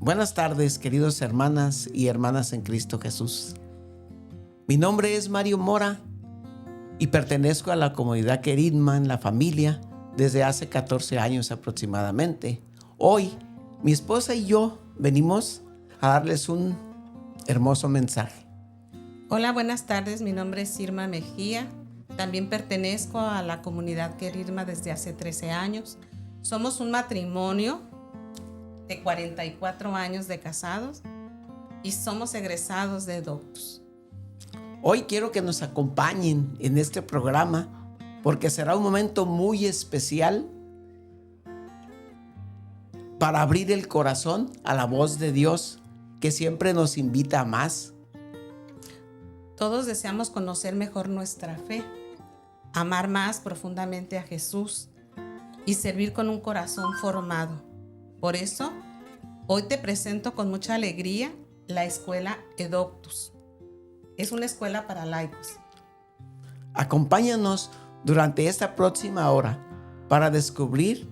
Buenas tardes, queridos hermanas y hermanas en Cristo Jesús. Mi nombre es Mario Mora y pertenezco a la comunidad Querigma en la familia desde hace 14 años aproximadamente. Hoy, mi esposa y yo venimos a darles un hermoso mensaje. Hola, buenas tardes. Mi nombre es Irma Mejía. También pertenezco a la comunidad Querigma desde hace 13 años. Somos un matrimonio de 44 años de casados y somos egresados de Doctus. Hoy quiero que nos acompañen en este programa porque será un momento muy especial para abrir el corazón a la voz de Dios que siempre nos invita a más. Todos deseamos conocer mejor nuestra fe, amar más profundamente a Jesús y servir con un corazón formado. Por eso, hoy te presento con mucha alegría la escuela Edoctus. Es una escuela para laicos. Acompáñanos durante esta próxima hora para descubrir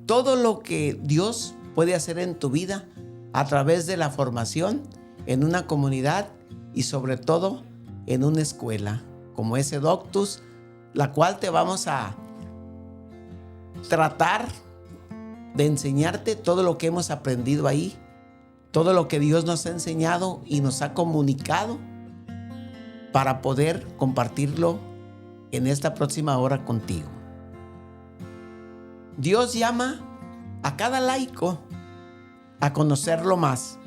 todo lo que Dios puede hacer en tu vida a través de la formación en una comunidad y sobre todo en una escuela como es Edoctus, la cual te vamos a tratar de enseñarte todo lo que hemos aprendido ahí, todo lo que Dios nos ha enseñado y nos ha comunicado para poder compartirlo en esta próxima hora contigo. Dios llama a cada laico a conocerlo más.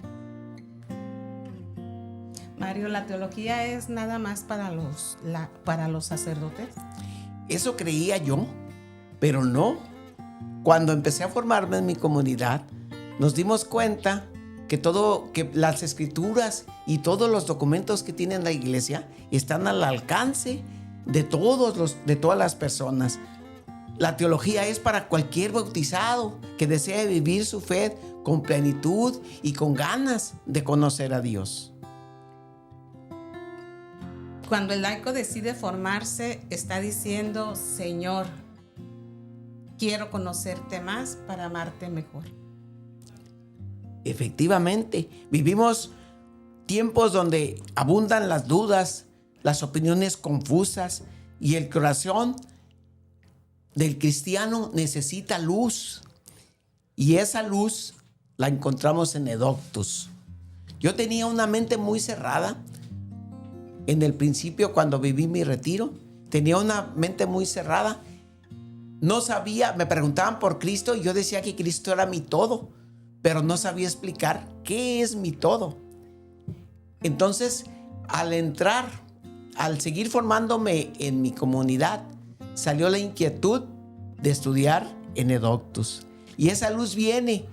Mario, ¿la teología es nada más para los sacerdotes? Eso creía yo, pero no. Cuando empecé a formarme en mi comunidad, nos dimos cuenta que las escrituras y todos los documentos que tiene la iglesia están al alcance de todas las personas. La teología es para cualquier bautizado que desee vivir su fe con plenitud y con ganas de conocer a Dios. Cuando el laico decide formarse, está diciendo: Señor, quiero conocerte más para amarte mejor. Efectivamente, vivimos tiempos donde abundan las dudas, las opiniones confusas y el corazón del cristiano necesita luz. Y esa luz la encontramos en Edoctus. Yo tenía una mente muy cerrada. En el principio, cuando viví mi retiro, tenía una mente muy cerrada. No sabía, me preguntaban por Cristo y yo decía que Cristo era mi todo, pero no sabía explicar qué es mi todo. Entonces, al seguir formándome en mi comunidad, salió la inquietud de estudiar en Edoctus. Y esa luz viene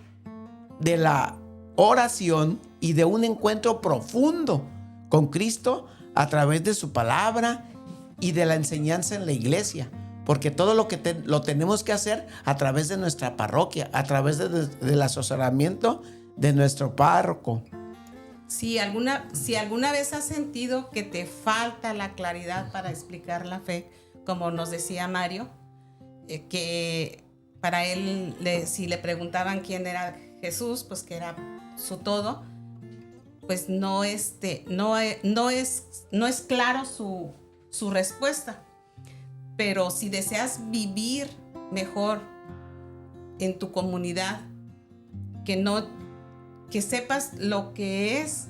de la oración y de un encuentro profundo con Cristo a través de su palabra y de la enseñanza en la iglesia. Porque todo lo tenemos que hacer a través de nuestra parroquia, a través del asesoramiento de nuestro párroco. Si alguna vez has sentido que te falta la claridad para explicar la fe, como nos decía Mario, que para él, si le preguntaban quién era Jesús, pues que era su todo, pues no es claro su respuesta. Pero si deseas vivir mejor en tu comunidad, que sepas lo que es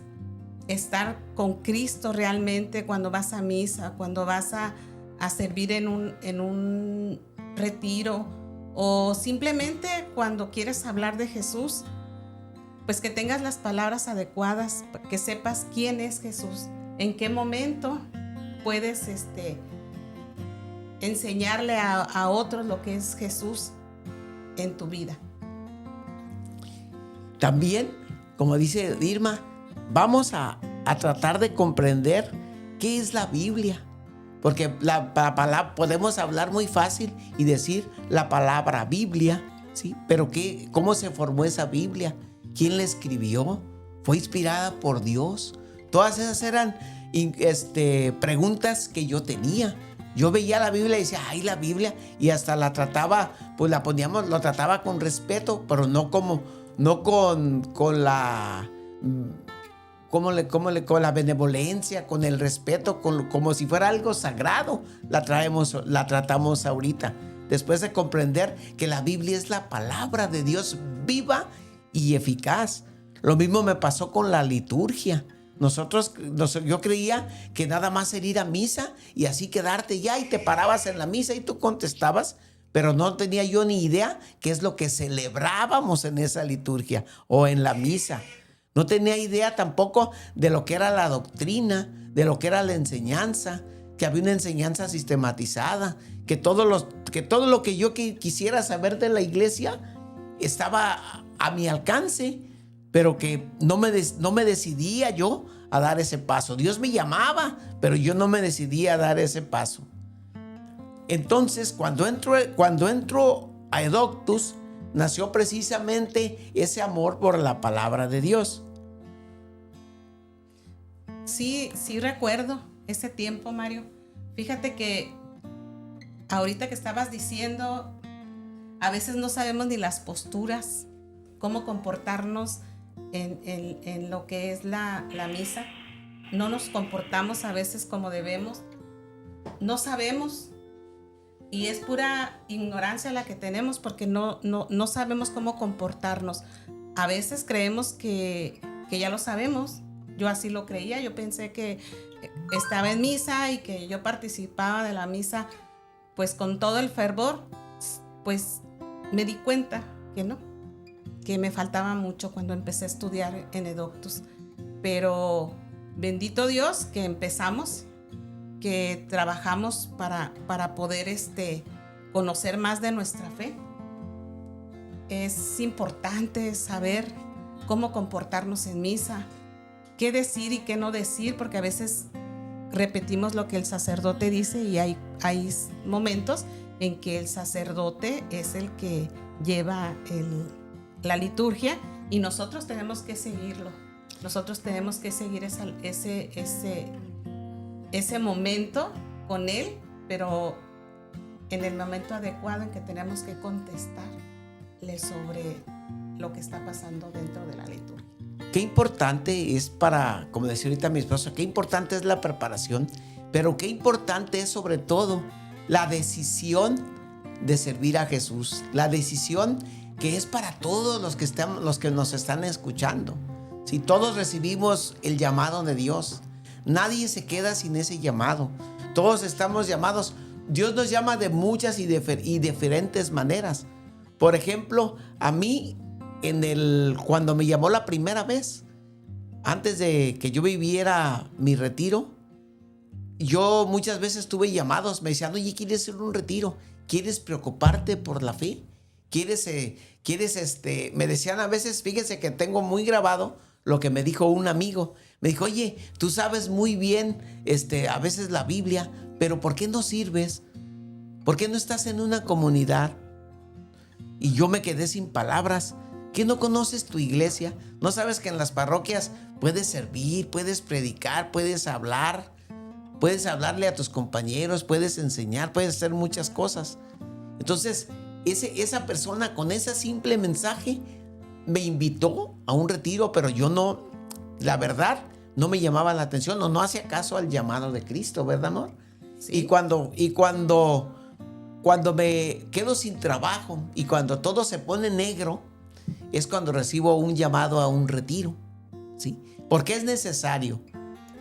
estar con Cristo realmente cuando vas a misa, cuando vas a servir en un retiro o simplemente cuando quieres hablar de Jesús, pues que tengas las palabras adecuadas, que sepas quién es Jesús, en qué momento puedes enseñarle a otros lo que es Jesús en tu vida. También, como dice Irma, vamos a tratar de comprender qué es la Biblia. Porque la palabra, podemos hablar muy fácil y decir la palabra Biblia, ¿sí? Pero ¿cómo se formó esa Biblia? ¿Quién la escribió? ¿Fue inspirada por Dios? Todas esas eran preguntas que yo tenía. Yo veía la Biblia y decía, ay, la Biblia, y hasta la trataba, pues lo trataba con respeto, pero no como no con la... con la benevolencia, con el respeto, como si fuera algo sagrado, la tratamos ahorita. Después de comprender que la Biblia es la palabra de Dios viva y eficaz. Lo mismo me pasó con la liturgia. Yo creía que nada más era ir a misa y así quedarte ya, y te parabas en la misa y tú contestabas, pero no tenía yo ni idea qué es lo que celebrábamos en esa liturgia o en la misa. No tenía idea tampoco de lo que era la doctrina, de lo que era la enseñanza, que había una enseñanza sistematizada, que todo lo que yo quisiera saber de la iglesia estaba a mi alcance, pero que no me decidía yo a dar ese paso. Dios me llamaba, pero yo no me decidía a dar ese paso. Entonces, cuando entro a Edoctus, nació precisamente ese amor por la palabra de Dios. Sí recuerdo ese tiempo, Mario. Fíjate que ahorita que estabas diciendo, a veces no sabemos ni las posturas, cómo comportarnos en lo que es la misa. No nos comportamos a veces como debemos. No sabemos. Y es pura ignorancia la que tenemos, porque no sabemos cómo comportarnos. A veces creemos que ya lo sabemos. Yo así lo creía. Yo pensé que estaba en misa y que yo participaba de la misa pues con todo el fervor. Pues me di cuenta que no, que me faltaba mucho cuando empecé a estudiar en Edoctus. Pero bendito Dios que empezamos, que trabajamos para poder conocer más de nuestra fe. Es importante saber cómo comportarnos en misa, qué decir y qué no decir, porque a veces repetimos lo que el sacerdote dice y hay momentos en que el sacerdote es el que lleva la liturgia y nosotros tenemos que seguirlo. Nosotros tenemos que seguir ese momento con él, pero en el momento adecuado en que tenemos que contestarle sobre lo que está pasando dentro de la liturgia. Qué importante es como decía ahorita mi esposa, qué importante es la preparación, pero qué importante es sobre todo la decisión de servir a Jesús, la decisión que es para todos los que nos están escuchando. Si todos recibimos el llamado de Dios, nadie se queda sin ese llamado. Todos estamos llamados. Dios nos llama de muchas y diferentes maneras. Por ejemplo, a mí, cuando me llamó la primera vez, antes de que yo viviera mi retiro, yo muchas veces tuve llamados. Me decían, oye, ¿quieres hacer un retiro? ¿Quieres preocuparte por la fe? Me decían a veces, fíjense que tengo muy grabado lo que me dijo un amigo. Me dijo, oye, tú sabes muy bien a veces la Biblia, pero ¿por qué no sirves? ¿Por qué no estás en una comunidad? Y yo me quedé sin palabras. ¿Qué no conoces tu iglesia? ¿No sabes que en las parroquias puedes servir, puedes predicar, puedes hablar? Puedes hablarle a tus compañeros, puedes enseñar, puedes hacer muchas cosas. Entonces, esa persona con ese simple mensaje me invitó a un retiro, pero yo no, la verdad, no me llamaba la atención, no hacía caso al llamado de Cristo, ¿verdad, amor? Sí. Y cuando me quedo sin trabajo y cuando todo se pone negro, es cuando recibo un llamado a un retiro, ¿sí? Porque es necesario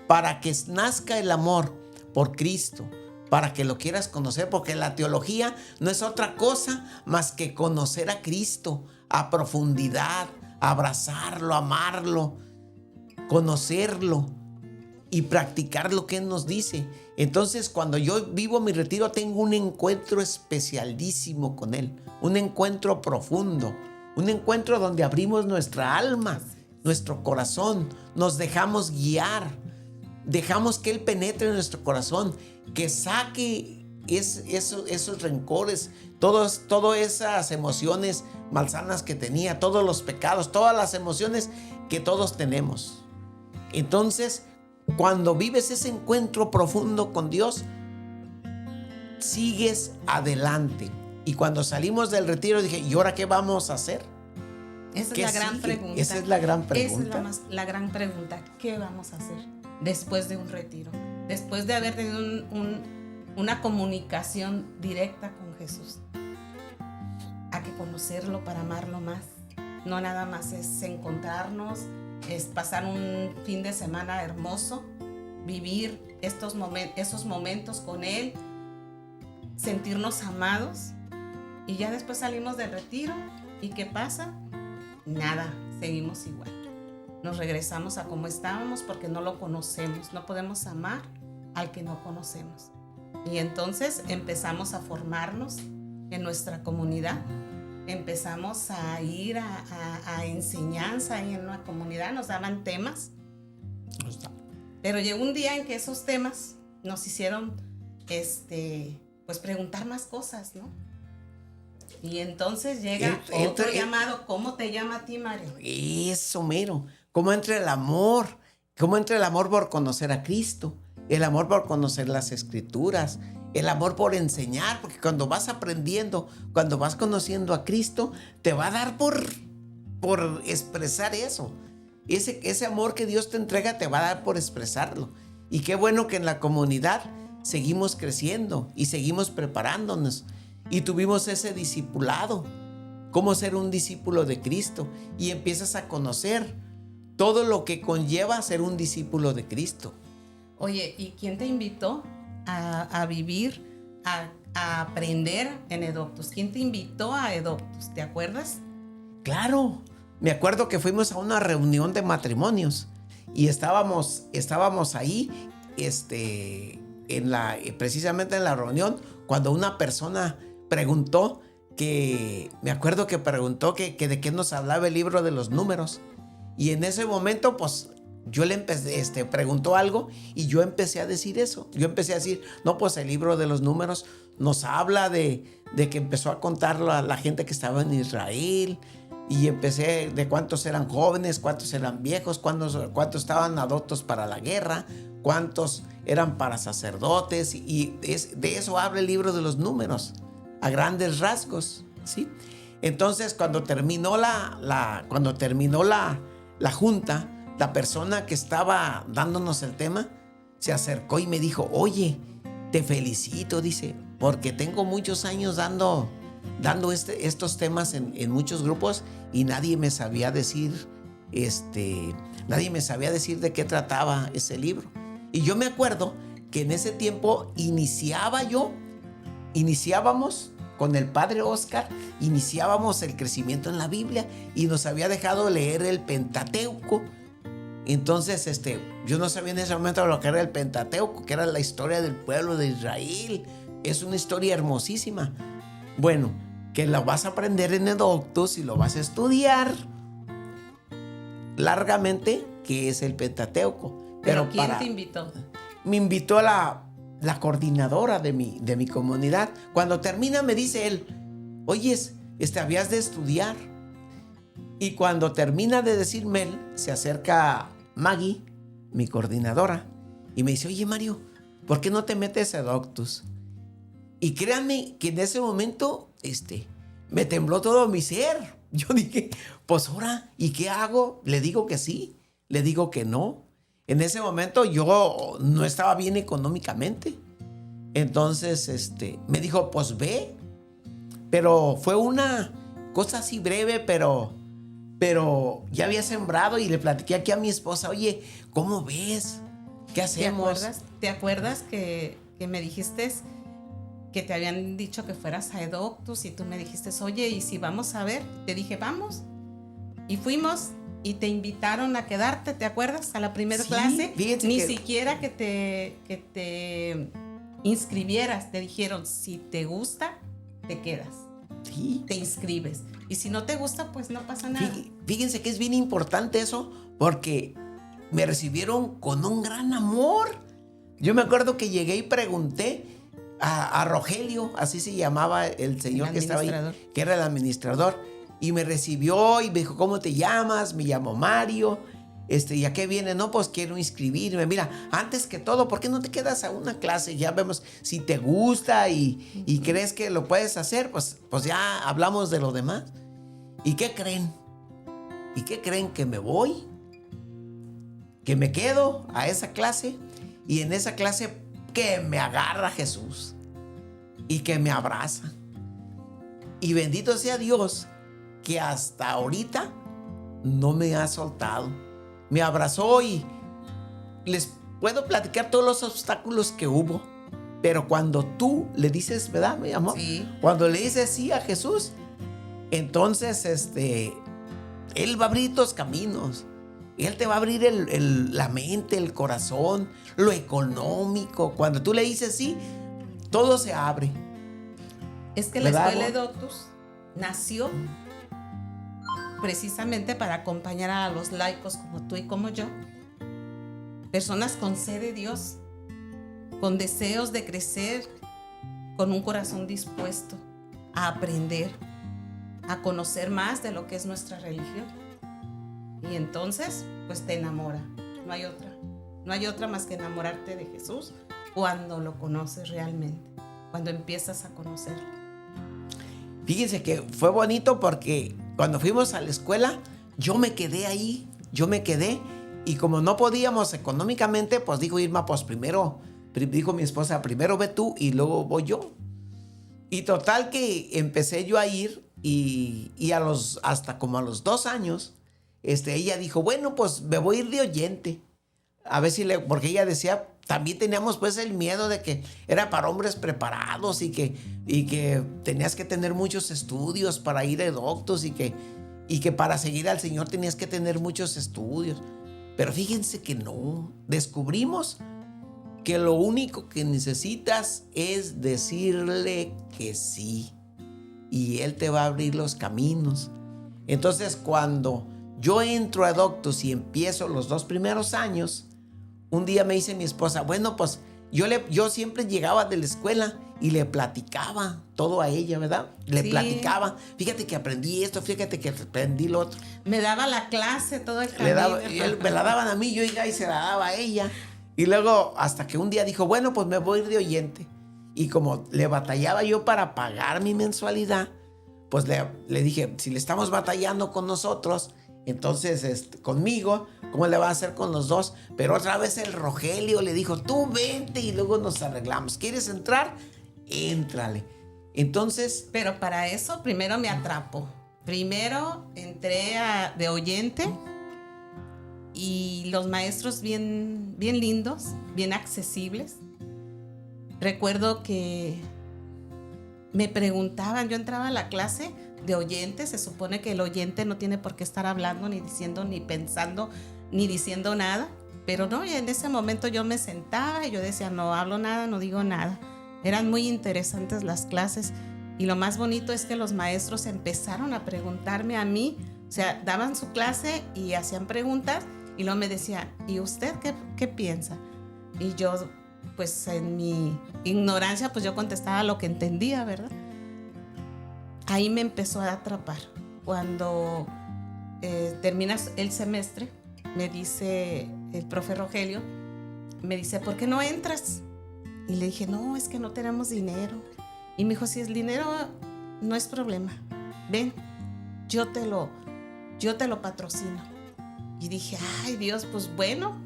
para que nazca el amor por Cristo, para que lo quieras conocer, porque la teología no es otra cosa más que conocer a Cristo a profundidad, abrazarlo, amarlo, conocerlo y practicar lo que Él nos dice. Entonces, cuando yo vivo mi retiro, tengo un encuentro especialísimo con Él, un encuentro profundo, un encuentro donde abrimos nuestra alma, nuestro corazón, nos dejamos guiar, dejamos que Él penetre en nuestro corazón, que saque esos rencores, todas esas emociones malsanas que tenía, todos los pecados, todas las emociones que todos tenemos. Entonces, cuando vives ese encuentro profundo con Dios, sigues adelante. Y cuando salimos del retiro dije, ¿y ahora qué vamos a hacer? Esa es ¿Qué la gran sigue? pregunta. Esa es la gran pregunta. Esa es la gran pregunta. ¿Qué vamos a hacer después de un retiro? Después de haber tenido una comunicación directa con Jesús. Hay que conocerlo para amarlo más. No nada más es encontrarnos, es pasar un fin de semana hermoso, vivir esos momentos con Él, sentirnos amados, y ya después salimos del retiro. ¿Y qué pasa? Nada, seguimos igual. Nos regresamos a como estábamos porque no lo conocemos. No podemos amar al que no conocemos. Y entonces empezamos a formarnos en nuestra comunidad. Empezamos a ir a enseñanza ahí en la comunidad. Nos daban temas. Pero llegó un día en que esos temas nos hicieron pues preguntar más cosas, ¿no? Y entonces llega otro llamado. ¿Cómo te llama a ti, Mario? Eso mero. ¿Cómo entra el amor? ¿Cómo entra el amor por conocer a Cristo? El amor por conocer las Escrituras. El amor por enseñar. Porque cuando vas aprendiendo, cuando vas conociendo a Cristo, te va a dar por expresar eso. Ese amor que Dios te entrega te va a dar por expresarlo. Y qué bueno que en la comunidad seguimos creciendo y seguimos preparándonos. Y tuvimos ese discipulado, cómo ser un discípulo de Cristo. Y empiezas a conocer todo lo que conlleva ser un discípulo de Cristo. Oye, ¿y quién te invitó a vivir, a aprender en Edoctus? ¿Quién te invitó a Edoctus? ¿Te acuerdas? Claro, me acuerdo que fuimos a una reunión de matrimonios y estábamos ahí, precisamente en la reunión, cuando una persona preguntó me acuerdo que preguntó que de qué nos hablaba el libro de los números. Y en ese momento, pues, yo le empecé, preguntó algo y yo empecé a decir eso. Yo empecé a decir, no, pues el libro de los números nos habla de que empezó a contar la gente que estaba en Israel. Y empecé de cuántos eran jóvenes, cuántos eran viejos, cuántos estaban adoptos para la guerra, cuántos eran para sacerdotes. Y de eso habla el libro de los números, a grandes rasgos, ¿sí? Entonces, cuando terminó la junta, la persona que estaba dándonos el tema se acercó y me dijo, oye, te felicito, dice, porque tengo muchos años dando estos temas en muchos grupos y nadie me sabía decir de qué trataba ese libro. Y yo me acuerdo que en ese tiempo iniciábamos con el padre Oscar, iniciábamos el crecimiento en la Biblia y nos había dejado leer el Pentateuco. Entonces, yo no sabía en ese momento lo que era el Pentateuco, que era la historia del pueblo de Israel. Es una historia hermosísima. Bueno, que lo vas a aprender en Edoctus y lo vas a estudiar largamente, que es el Pentateuco. ¿Pero quién te invitó? Me invitó la coordinadora de mi comunidad. Cuando termina me dice él, oye, habías de estudiar. Y cuando termina de decirme él, se acerca Maggie, mi coordinadora, y me dice, oye Mario, ¿por qué no te metes a Edoctus? Y créanme que en ese momento me tembló todo mi ser. Yo dije, pues ahora, ¿y qué hago? ¿Le digo que sí? ¿Le digo que no? En ese momento yo no estaba bien económicamente. Entonces me dijo, pues ve. Pero fue una cosa así breve, pero ya había sembrado y le platiqué aquí a mi esposa, oye, ¿cómo ves? ¿Qué hacemos? ¿Te acuerdas que me dijiste que te habían dicho que fueras a Edoctus y tú me dijiste, oye, ¿y si vamos a ver? Te dije, vamos. Y fuimos y te invitaron a quedarte, ¿te acuerdas? A la primera clase. Ni siquiera que te inscribieras. Te dijeron, si te gusta, te quedas. Sí. Te inscribes. Y si no te gusta, pues no pasa nada. Fíjense que es bien importante eso, porque me recibieron con un gran amor. Yo me acuerdo que llegué y pregunté a Rogelio, así se llamaba el señor que estaba ahí, que era el administrador, y me recibió y me dijo, ¿cómo te llamas? Me llamo Mario. ¿Y a qué viene? No, pues quiero inscribirme. Mira, antes que todo, ¿por qué no te quedas a una clase? Ya vemos si te gusta y crees que lo puedes hacer, pues ya hablamos de lo demás. ¿Y qué creen? ¿Y qué creen? Que me voy, que me quedo a esa clase, y en esa clase que me agarra Jesús y que me abraza. Y bendito sea Dios que hasta ahorita no me ha soltado. Me abrazó y les puedo platicar todos los obstáculos que hubo. Pero cuando tú le dices, ¿verdad, mi amor? Sí. Cuando le dices sí a Jesús, entonces Él va a abrir tus caminos. Él te va a abrir la mente, el corazón, lo económico. Cuando tú le dices sí, todo se abre. Es que la ¿Verdad, Escuela de amor? Doctus nació precisamente para acompañar a los laicos como tú y como yo. Personas con sed de Dios, con deseos de crecer, con un corazón dispuesto a aprender, a conocer más de lo que es nuestra religión. Y entonces, pues te enamora. No hay otra. No hay otra más que enamorarte de Jesús cuando lo conoces realmente, cuando empiezas a conocerlo. Fíjense que fue bonito porque cuando fuimos a la escuela, yo me quedé ahí, y como no podíamos económicamente, pues dijo Irma, pues dijo mi esposa, primero ve tú y luego voy yo. Y total que empecé yo a ir y hasta como a los 2 años, ella dijo, bueno, pues me voy a ir de oyente. A ver porque ella decía, también teníamos pues el miedo de que era para hombres preparados y que tenías que tener muchos estudios para ir a Doctus y que para seguir al Señor tenías que tener muchos estudios. Pero fíjense que no, descubrimos que lo único que necesitas es decirle que sí y Él te va a abrir los caminos. Entonces cuando yo entro a Doctus y empiezo los 2 primeros años, un día me dice mi esposa, bueno, pues yo siempre llegaba de la escuela y le platicaba todo a ella, ¿verdad? Le platicaba, fíjate que aprendí esto, fíjate que aprendí lo otro. Me daba la clase todo el camino. Me la daban a mí, yo iba y se la daba a ella. Y luego hasta que un día dijo, bueno, pues me voy a ir de oyente. Y como le batallaba yo para pagar mi mensualidad, pues le dije, si le estamos batallando con nosotros, entonces conmigo, ¿cómo le va a hacer con los dos? Pero otra vez el Rogelio le dijo, tú vente y luego nos arreglamos. ¿Quieres entrar? Éntrale. Entonces... Pero para eso primero me atrapó. Primero entré de oyente y los maestros bien lindos, bien accesibles. Recuerdo que me preguntaban, yo entraba a la clase de oyente, se supone que el oyente no tiene por qué estar hablando, ni diciendo, ni pensando, ni diciendo nada, pero no, y en ese momento yo me sentaba y yo decía, no hablo nada, no digo nada. Eran muy interesantes las clases y lo más bonito es que los maestros empezaron a preguntarme a mí, o sea, daban su clase y hacían preguntas y luego me decían, ¿y usted qué piensa? Y yo, pues en mi ignorancia, pues yo contestaba lo que entendía, ¿verdad? Ahí me empezó a atrapar. Cuando terminas el semestre, me dice el profe Rogelio, me dice, ¿por qué no entras? Y le dije, no, es que no tenemos dinero. Y me dijo, si el dinero no es problema, ven, yo te lo patrocino. Y dije, ay Dios, pues bueno.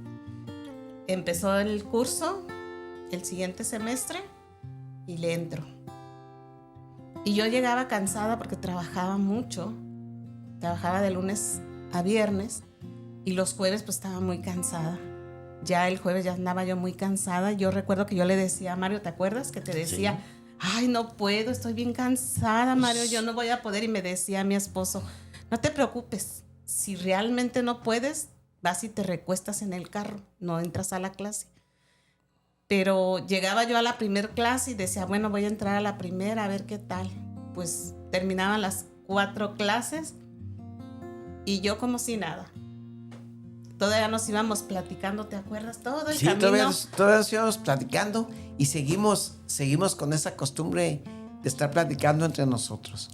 Empezó el curso, el siguiente semestre, y le entro. Y yo llegaba cansada porque trabajaba mucho. Trabajaba de lunes a viernes y los jueves pues estaba muy cansada. Ya el jueves ya andaba yo muy cansada. Yo recuerdo que yo le decía a Mario, ¿te acuerdas? Que te decía, sí, ay, no puedo, estoy bien cansada, Mario, yo no voy a poder. Y me decía mi esposo, no te preocupes, si realmente no puedes, vas y te recuestas en el carro, no entras a la clase. Pero llegaba yo a la primera clase y decía, bueno, voy a entrar a la primera a ver qué tal. Pues terminaban las 4 clases y yo como si nada. Todavía nos íbamos platicando, ¿te acuerdas? Todo el camino. Todavía nos íbamos platicando y seguimos con esa costumbre de estar platicando entre nosotros.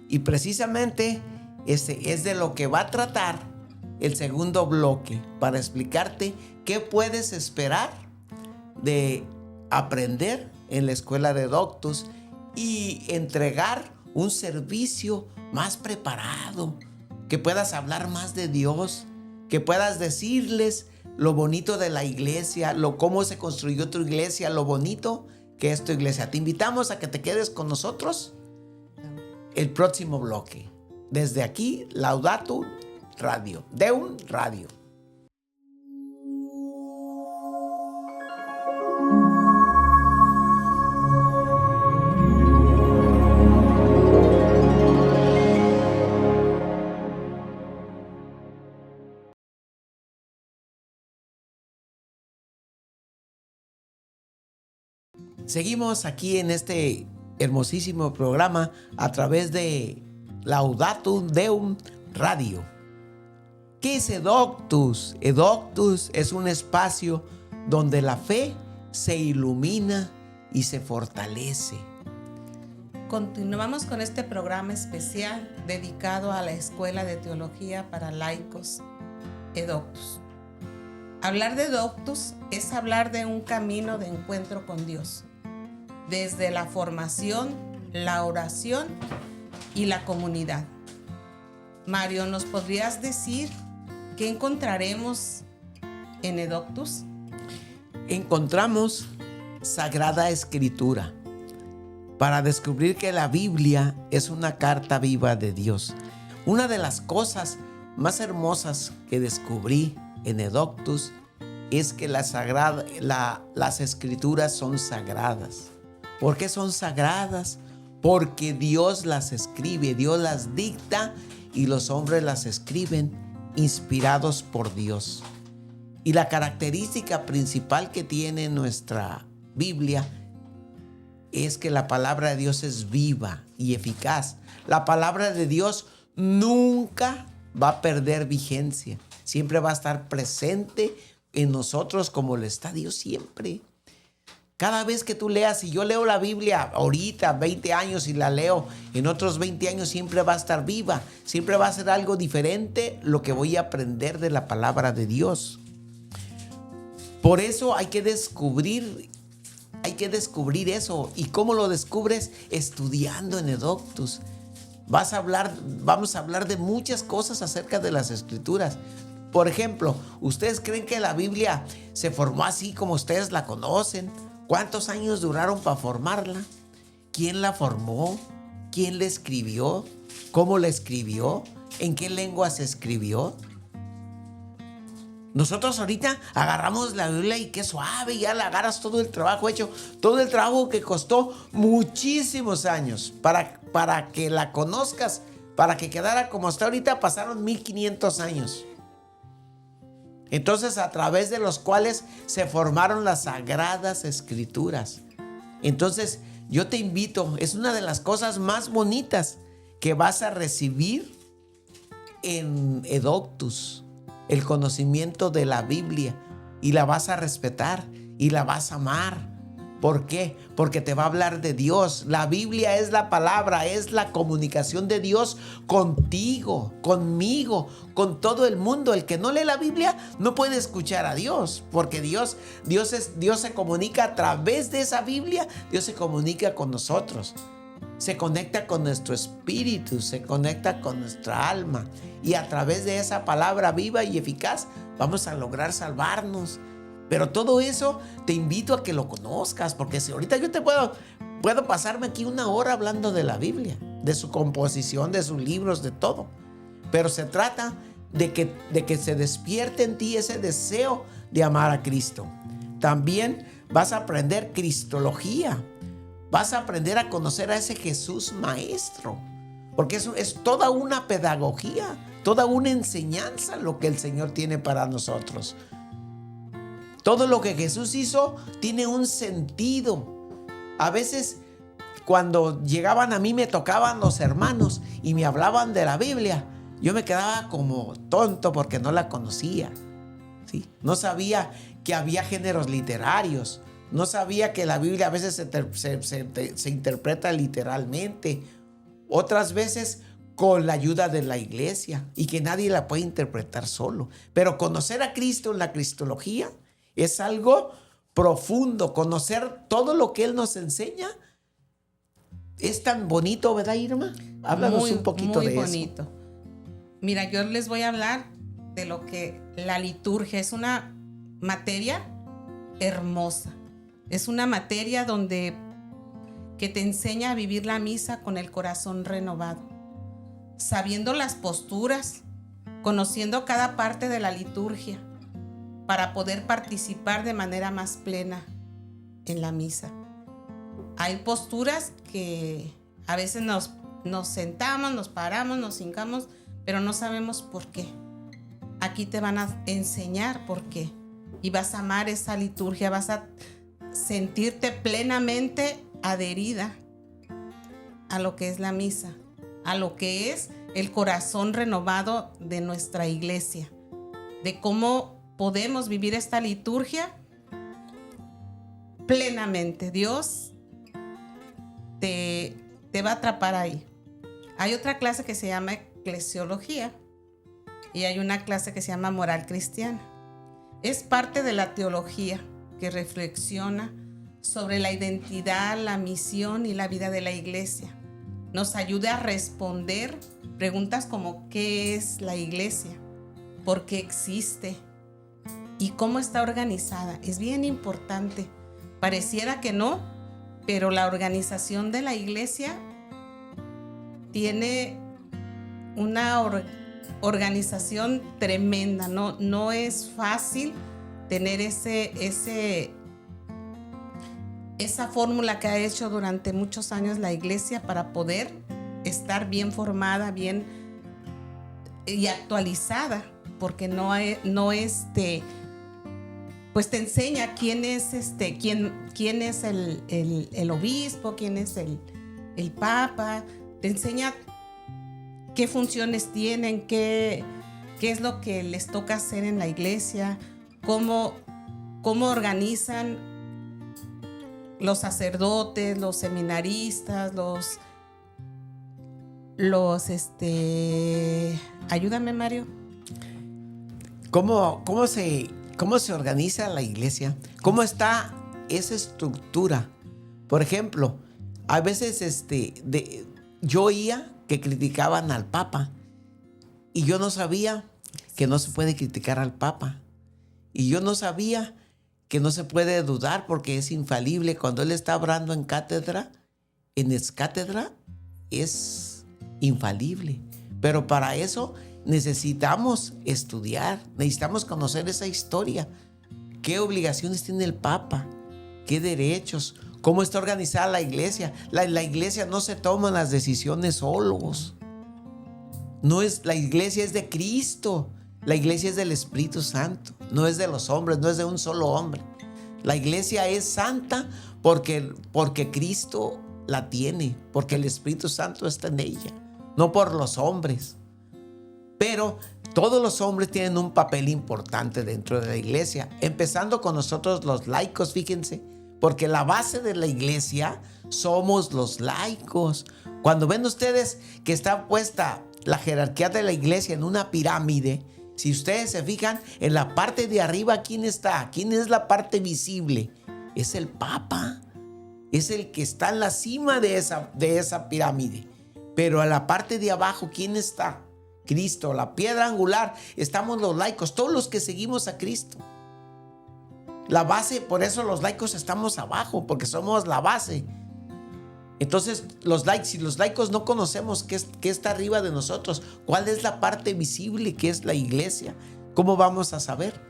Y precisamente es de lo que va a tratar el segundo bloque, para explicarte qué puedes esperar de aprender en la escuela de Doctus y entregar un servicio más preparado, que puedas hablar más de Dios, que puedas decirles lo bonito de la iglesia, cómo se construyó tu iglesia, lo bonito que es tu iglesia. Te invitamos a que te quedes con nosotros el próximo bloque. Desde aquí, Laudato Radio, Deum Radio. Seguimos aquí en este hermosísimo programa a través de Laudato Deum Radio. ¿Qué es Edoctus? Edoctus es un espacio donde la fe se ilumina y se fortalece. Continuamos con este programa especial dedicado a la Escuela de Teología para Laicos, Edoctus. Hablar de Edoctus es hablar de un camino de encuentro con Dios, desde la formación, la oración y la comunidad. Mario, ¿nos podrías decir qué encontraremos en Edoctus? Encontramos Sagrada Escritura para descubrir que la Biblia es una carta viva de Dios. Una de las cosas más hermosas que descubrí en Edoctus es que las Escrituras son sagradas. ¿Por qué son sagradas? Porque Dios las escribe, Dios las dicta y los hombres las escriben inspirados por Dios. Y la característica principal que tiene nuestra Biblia es que la palabra de Dios es viva y eficaz. La palabra de Dios nunca va a perder vigencia. Siempre va a estar presente en nosotros como lo está Dios siempre. Cada vez que tú leas, si yo leo la Biblia ahorita, 20 años, y la leo en otros 20 años, siempre va a estar viva. Siempre va a ser algo diferente lo que voy a aprender de la palabra de Dios. Por eso hay que descubrir eso. ¿Y cómo lo descubres? Estudiando en Edoctus. Vamos a hablar de muchas cosas acerca de las Escrituras. Por ejemplo, ¿ustedes creen que la Biblia se formó así como ustedes la conocen? ¿Cuántos años duraron para formarla? ¿Quién la formó? ¿Quién la escribió? ¿Cómo la escribió? ¿En qué lengua se escribió? Nosotros ahorita agarramos la Biblia y qué suave, ya le agarras todo el trabajo hecho, todo el trabajo que costó muchísimos años para que la conozcas, para que quedara como está ahorita, pasaron 1500 años. Entonces, a través de los cuales se formaron las Sagradas Escrituras. Entonces, yo te invito, es una de las cosas más bonitas que vas a recibir en Edoctus, el conocimiento de la Biblia, y la vas a respetar y la vas a amar. ¿Por qué? Porque te va a hablar de Dios. La Biblia es la palabra, es la comunicación de Dios contigo, conmigo, con todo el mundo. El que no lee la Biblia no puede escuchar a Dios, porque Dios se comunica a través de esa Biblia. Dios se comunica con nosotros. Se conecta con nuestro espíritu, se conecta con nuestra alma. Y a través de esa palabra viva y eficaz vamos a lograr salvarnos. Pero todo eso te invito a que lo conozcas, porque si ahorita yo te puedo pasarme aquí 1 hora hablando de la Biblia, de su composición, de sus libros, de todo. Pero se trata de que se despierte en ti ese deseo de amar a Cristo. También vas a aprender cristología. Vas a aprender a conocer a ese Jesús maestro, porque eso es toda una pedagogía, toda una enseñanza lo que el Señor tiene para nosotros. Todo lo que Jesús hizo tiene un sentido. A veces cuando llegaban a mí, me tocaban los hermanos y me hablaban de la Biblia, yo me quedaba como tonto porque no la conocía, ¿sí? No sabía que había géneros literarios. No sabía que la Biblia a veces se interpreta literalmente, otras veces con la ayuda de la iglesia, y que nadie la puede interpretar solo. Pero conocer a Cristo en la cristología es algo profundo. Conocer todo lo que Él nos enseña es tan bonito, ¿verdad, Irma? Háblanos un poquito de eso. Muy bonito. Mira, yo les voy a hablar de lo que la liturgia es. Una materia hermosa. Es una materia que te enseña a vivir la misa con el corazón renovado, sabiendo las posturas, conociendo cada parte de la liturgia para poder participar de manera más plena en la misa. Hay posturas que a veces nos sentamos, nos paramos, nos hincamos, pero no sabemos por qué. Aquí te van a enseñar por qué. Y vas a amar esa liturgia, vas a sentirte plenamente adherida a lo que es la misa, a lo que es el corazón renovado de nuestra iglesia, de cómo podemos vivir esta liturgia plenamente. Dios te va a atrapar ahí. Hay otra clase que se llama eclesiología y hay una clase que se llama moral cristiana. Es parte de la teología que reflexiona sobre la identidad, la misión y la vida de la iglesia. Nos ayuda a responder preguntas como ¿qué es la iglesia? ¿Por qué existe? ¿Y cómo está organizada? Es bien importante. Pareciera que no, pero la organización de la iglesia tiene una organización tremenda. No es fácil tener esa fórmula que ha hecho durante muchos años la iglesia para poder estar bien formada, bien y actualizada, porque pues te enseña quién es el obispo, quién es el papa, te enseña qué funciones tienen, qué es lo que les toca hacer en la iglesia, cómo organizan los sacerdotes, los seminaristas, ayúdame, Mario. ¿Cómo se organiza la iglesia? ¿Cómo está esa estructura? Por ejemplo, a veces yo oía que criticaban al Papa y yo no sabía que no se puede criticar al Papa, y yo no sabía que no se puede dudar porque es infalible. Cuando él está hablando en cátedra, en excátedra, es infalible. Pero para eso necesitamos estudiar, necesitamos conocer esa historia. ¿Qué obligaciones tiene el Papa? ¿Qué derechos? ¿Cómo está organizada la iglesia? La iglesia no se toman las decisiones solos. La iglesia es de Cristo. La iglesia es del Espíritu Santo. No es de los hombres, no es de un solo hombre. La iglesia es santa porque Cristo la tiene, porque el Espíritu Santo está en ella, no por los hombres. Pero todos los hombres tienen un papel importante dentro de la iglesia, empezando con nosotros los laicos, fíjense, porque la base de la iglesia somos los laicos. Cuando ven ustedes que está puesta la jerarquía de la iglesia en una pirámide, si ustedes se fijan, en la parte de arriba, ¿quién está? ¿Quién es la parte visible? Es el Papa. Es el que está en la cima de esa pirámide. Pero a la parte de abajo, ¿quién está? Cristo, la piedra angular. Estamos los laicos, todos los que seguimos a Cristo. La base, por eso los laicos estamos abajo, porque somos la base. Entonces, si los laicos no conocemos qué está arriba de nosotros, cuál es la parte visible que es la iglesia, ¿cómo vamos a saber?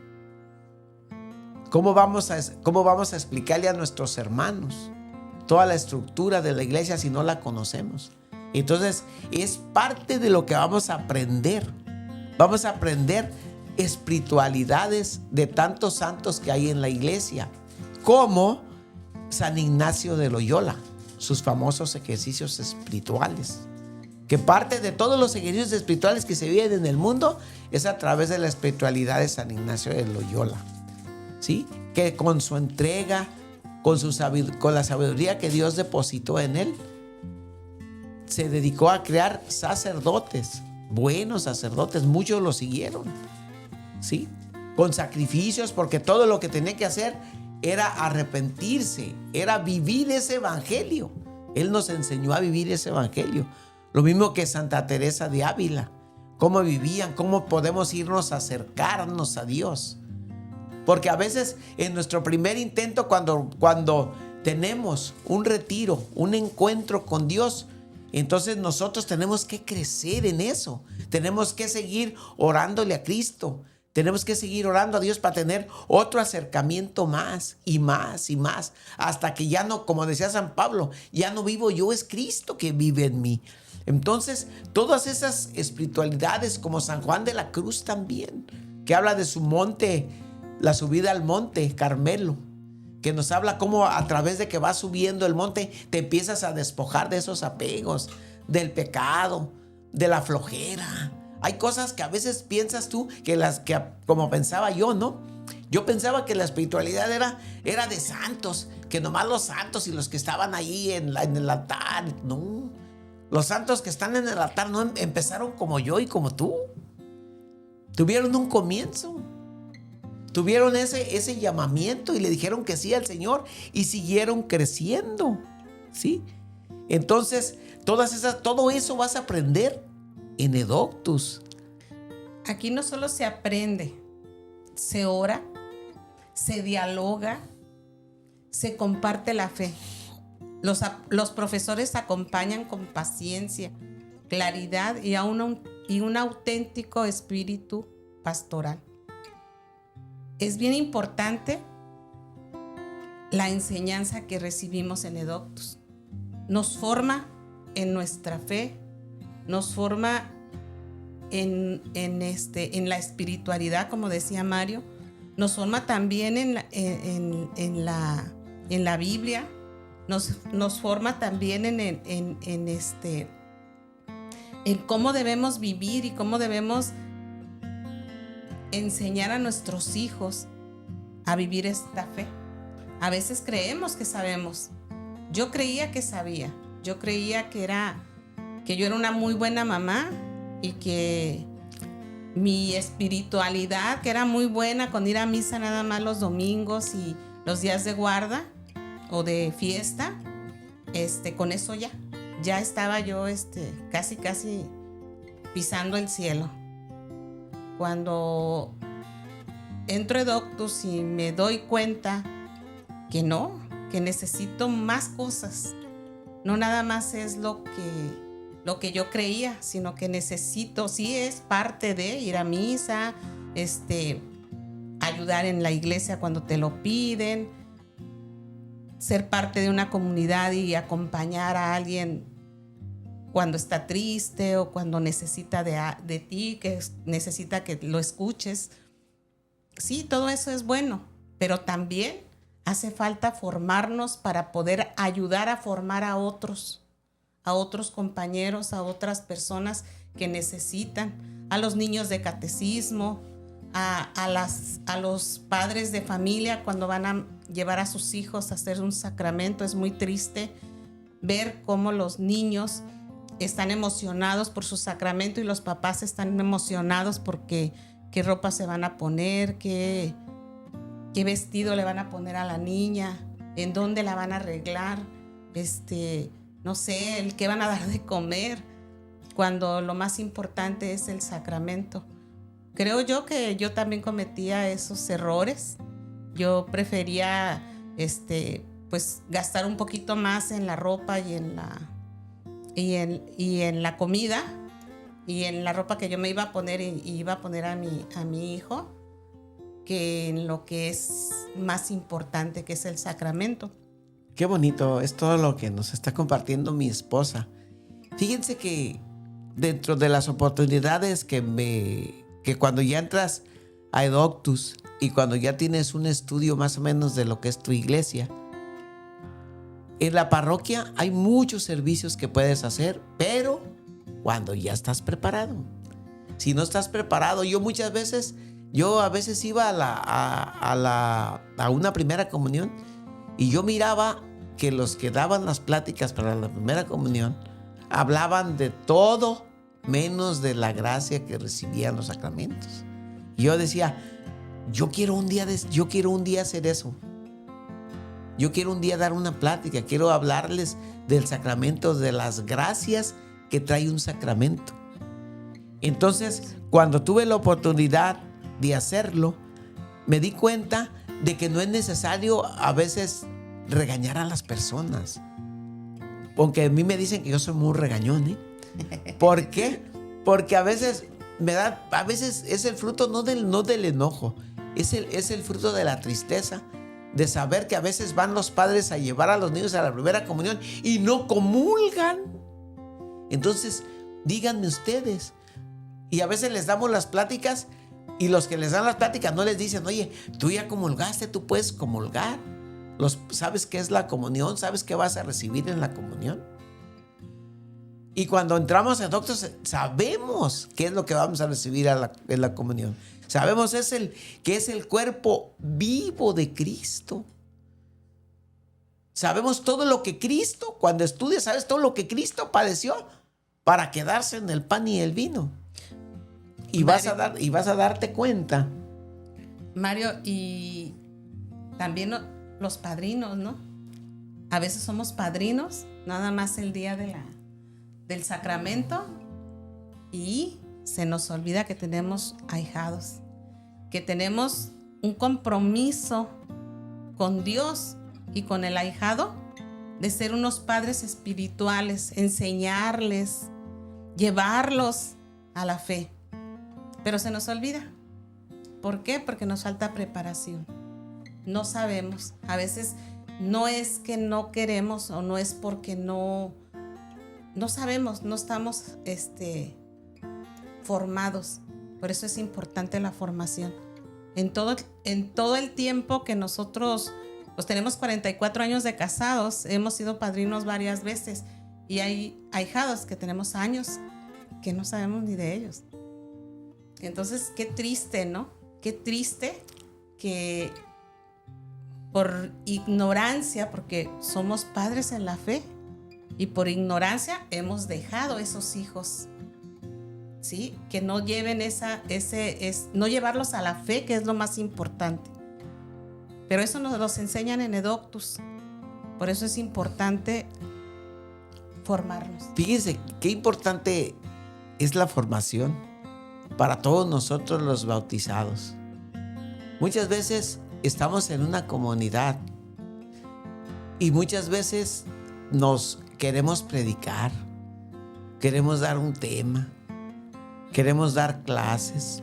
¿Cómo vamos a explicarle a nuestros hermanos toda la estructura de la iglesia si no la conocemos? Entonces, es parte de lo que vamos a aprender. Vamos a aprender espiritualidades de tantos santos que hay en la iglesia, como San Ignacio de Loyola, sus famosos ejercicios espirituales, que parte de todos los ejercicios espirituales que se viven en el mundo es a través de la espiritualidad de San Ignacio de Loyola, ¿sí? Que con su entrega, con la sabiduría que Dios depositó en él, se dedicó a crear sacerdotes, buenos sacerdotes, muchos lo siguieron, ¿sí? Con sacrificios, porque todo lo que tenía que hacer era arrepentirse, era vivir ese evangelio. Él nos enseñó a vivir ese evangelio. Lo mismo que Santa Teresa de Ávila, cómo vivían, cómo podemos irnos a acercarnos a Dios. Porque a veces en nuestro primer intento, cuando tenemos un retiro, un encuentro con Dios, entonces nosotros tenemos que crecer en eso. Tenemos que seguir orándole a Cristo. Tenemos que seguir orando a Dios para tener otro acercamiento más y más y más. Hasta que ya no, como decía San Pablo, ya no vivo yo, es Cristo que vive en mí. Entonces, todas esas espiritualidades, como San Juan de la Cruz también, que habla de su monte, la subida al monte Carmelo, que nos habla cómo a través de que vas subiendo el monte te empiezas a despojar de esos apegos, del pecado, de la flojera. Hay cosas que a veces piensas tú como pensaba yo, ¿no? Yo pensaba que la espiritualidad era de santos, que nomás los santos y los que estaban ahí en el altar. No, los santos que están en el altar no empezaron como yo y como tú. Tuvieron un comienzo. Tuvieron ese llamamiento y le dijeron que sí al Señor y siguieron creciendo, ¿sí? Entonces, todo eso vas a aprender en Edoctus. Aquí no solo se aprende, se ora, se dialoga, se comparte la fe. Los profesores acompañan con paciencia, claridad y un auténtico espíritu pastoral. Es bien importante la enseñanza que recibimos en Edoctus. Nos forma en nuestra fe, nos forma en la espiritualidad, como decía Mario, nos forma también en la Biblia, nos forma también en cómo debemos vivir y cómo debemos enseñar a nuestros hijos a vivir esta fe. A veces creemos que sabemos. Yo creía que sabía. Yo creía que yo era una muy buena mamá y que mi espiritualidad, que era muy buena con ir a misa nada más los domingos y los días de guarda o de fiesta, con eso ya estaba yo casi pisando el cielo. Cuando entro a Edoctus y me doy cuenta que necesito más cosas. No nada más es lo que yo creía, sino que necesito, sí es parte de ir a misa, ayudar en la iglesia cuando te lo piden, ser parte de una comunidad y acompañar a alguien cuando está triste o cuando necesita de ti, que necesita que lo escuches. Sí, todo eso es bueno, pero también hace falta formarnos para poder ayudar a formar a otros compañeros, a otras personas que necesitan, a los niños de catecismo, a los padres de familia cuando van a llevar a sus hijos a hacer un sacramento. Es muy triste ver cómo los niños están emocionados por su sacramento y los papás están emocionados porque qué ropa se van a poner, qué vestido le van a poner a la niña, en dónde la van a arreglar, no sé, el qué van a dar de comer, cuando lo más importante es el sacramento. Creo yo que yo también cometía esos errores. Yo prefería pues gastar un poquito más en la ropa y en la comida y en la ropa que yo me iba a poner y iba a poner a mi hijo, que en lo que es más importante, que es el sacramento. Qué bonito es todo lo que nos está compartiendo mi esposa. Fíjense que dentro de las oportunidades que cuando ya entras a Edoctus y cuando ya tienes un estudio más o menos de lo que es tu iglesia, en la parroquia hay muchos servicios que puedes hacer, pero cuando ya estás preparado. Si no estás preparado, yo a veces iba a una primera comunión y yo miraba que los que daban las pláticas para la primera comunión hablaban de todo menos de la gracia que recibían los sacramentos. Y yo decía, yo quiero un día hacer eso. Yo quiero un día dar una plática, quiero hablarles del sacramento, de las gracias que trae un sacramento. Entonces, cuando tuve la oportunidad de hacerlo, me di cuenta de que no es necesario a veces regañar a las personas. Porque a mí me dicen que yo soy muy regañón, ¿eh? ¿Por qué? Porque a veces a veces es el fruto no del enojo, es el fruto de la tristeza, de saber que a veces van los padres a llevar a los niños a la primera comunión y no comulgan. Entonces, díganme ustedes. Y a veces les damos las pláticas y los que les dan las pláticas no les dicen, oye, tú ya comulgaste, tú puedes comulgar. ¿Sabes qué es la comunión? ¿Sabes qué vas a recibir en la comunión? Y cuando entramos en Doctos, sabemos qué es lo que vamos a recibir en la comunión. Sabemos que es el cuerpo vivo de Cristo. Sabemos todo lo que Cristo, cuando estudias, sabes todo lo que Cristo padeció para quedarse en el pan y el vino. Y vas a darte cuenta. Mario, y también los padrinos, ¿no? A veces somos padrinos, nada más el día del sacramento, y se nos olvida que tenemos ahijados, que tenemos un compromiso con Dios y con el ahijado de ser unos padres espirituales, enseñarles, llevarlos a la fe. Pero se nos olvida. ¿Por qué? Porque nos falta preparación. No sabemos. A veces no es que no queremos o no es porque no sabemos, no estamos formados. Por eso es importante la formación. En todo el tiempo que nosotros pues tenemos 44 años de casados, hemos sido padrinos varias veces y hay ahijados que tenemos años que no sabemos ni de ellos. Entonces, qué triste, ¿no? Qué triste que por ignorancia, porque somos padres en la fe, y por ignorancia hemos dejado esos hijos, ¿sí? Que no lleven no llevarlos a la fe, que es lo más importante. Pero eso nos los enseñan en Edoctus. Por eso es importante formarnos. Fíjense qué importante es la formación para todos nosotros los bautizados. Muchas veces estamos en una comunidad y muchas veces nos queremos predicar, queremos dar un tema, queremos dar clases,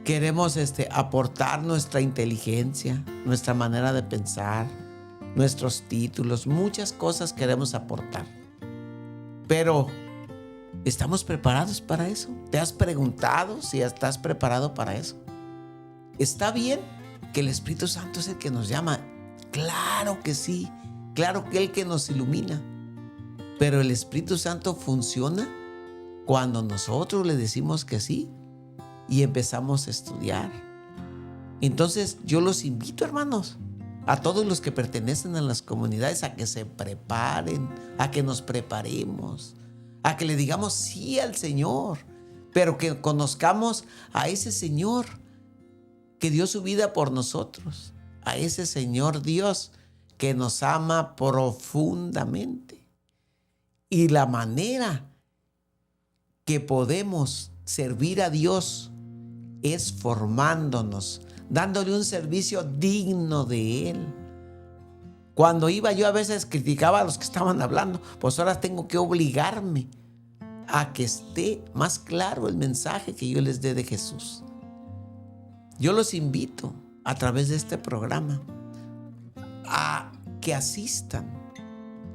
queremos aportar nuestra inteligencia, nuestra manera de pensar, nuestros títulos, muchas cosas queremos aportar. Pero ¿estamos preparados para eso? ¿Te has preguntado si estás preparado para eso? ¿Está bien que el Espíritu Santo es el que nos llama? Claro que sí, claro que es el que nos ilumina. Pero el Espíritu Santo funciona cuando nosotros le decimos que sí y empezamos a estudiar. Entonces yo los invito, hermanos, a todos los que pertenecen a las comunidades a que se preparen, a que nos preparemos, a que le digamos sí al Señor, pero que conozcamos a ese Señor que dio su vida por nosotros, a ese Señor Dios que nos ama profundamente. Y la manera que podemos servir a Dios es formándonos, dándole un servicio digno de Él. Cuando iba yo a veces criticaba a los que estaban hablando, pues ahora tengo que obligarme a que esté más claro el mensaje que yo les dé de Jesús. Yo los invito a través de este programa a que asistan